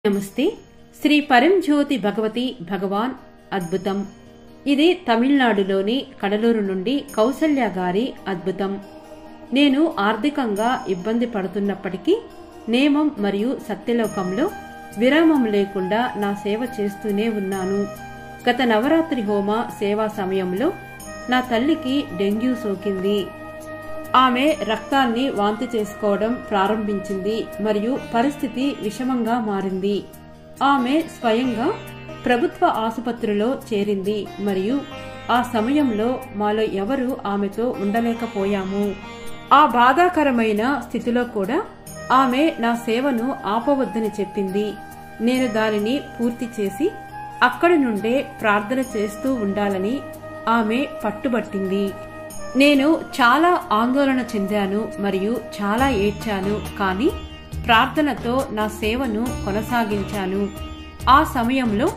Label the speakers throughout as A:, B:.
A: నమస్తే. శ్రీ పరంజ్యోతి భగవతి భగవాన్ అద్భుతం. ఇది తమిళనాడులోని కడలూరు నుండి కౌసల్య గారి అద్భుతం. నేను ఆర్థికంగా ఇబ్బంది పడుతున్నప్పటికీ నేమం మరియు సత్యలోకంలో విరామం లేకుండా నా సేవ చేస్తూనే ఉన్నాను. గత నవరాత్రి హోమ సేవా సమయంలో నా తల్లికి డెంగ్యూ సోకింది. ఆమె రక్తాన్ని వాంతి చేసుకోవడం ప్రారంభించింది మరియు పరిస్థితి విషమంగా మారింది. ఆమె స్వయంగా ప్రభుత్వ ఆసుపత్రిలో చేరింది మరియు ఆ సమయంలో మాలో ఎవరు ఆమెతో ఉండలేకపోయాము. ఆ బాధాకరమైన స్థితిలో కూడా ఆమె నా సేవను ఆపవద్దని చెప్పింది. నేను దానిని పూర్తి చేసి అక్కడి నుండే ప్రార్థన చేస్తూ ఉండాలని ఆమె పట్టుబట్టింది. నేను చాలా ఆందోళన చెందాను మరియు చాలా ఏడ్చాను, కానీ ప్రార్థనతో నా సేవను కొనసాగించాను. ఆ సమయంలో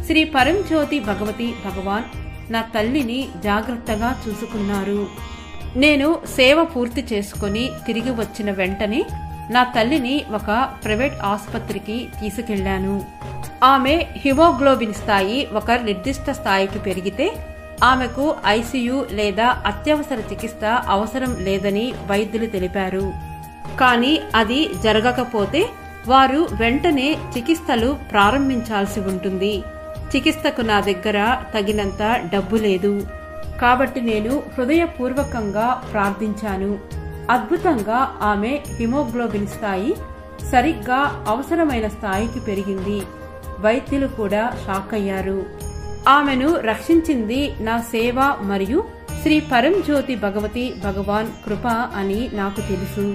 A: శ్రీ పరంజ్యోతి భగవతి భగవాన్ నా తల్లిని జాగ్రత్తగా చూసుకున్నారు. నేను సేవ పూర్తి చేసుకుని తిరిగి వచ్చిన వెంటనే నా తల్లిని ఒక ప్రైవేట్ ఆసుపత్రికి తీసుకెళ్లాను. ఆమె హిమోగ్లోబిన్ స్థాయి ఒక నిర్దిష్ట స్థాయికి పెరిగితే ఆమెకు ఐసీయూ లేదా అత్యవసర చికిత్స అవసరం లేదని వైద్యులు తెలిపారు. కానీ అది జరగకపోతే వారు వెంటనే చికిత్సలు ప్రారంభించాల్సి ఉంటుంది. చికిత్సకు నా దగ్గర తగినంత డబ్బు లేదు. కాబట్టి నేను హృదయపూర్వకంగా ప్రార్థించాను. అద్భుతంగా ఆమె హిమోగ్లోబిన్ స్థాయి సరిగ్గా అవసరమైన స్థాయికి పెరిగింది. వైద్యులు కూడా షాక్ అయ్యారు. ఆమెను రక్షించింది నా సేవ మరియు శ్రీ పరంజ్యోతి భగవతి భగవాన్ కృప అని నాకు తెలుసు.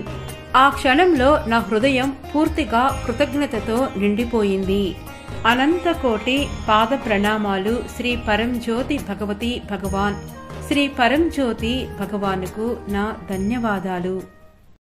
A: ఆ క్షణంలో నా హృదయం పూర్తిగా కృతజ్ఞతతో నిండిపోయింది. అనంత కోటి పాద ప్రణామాలు శ్రీ పరంజ్యోతి భగవతి భగవాన్. శ్రీ పరంజ్యోతి భగవానుకు నా ధన్యవాదాలు.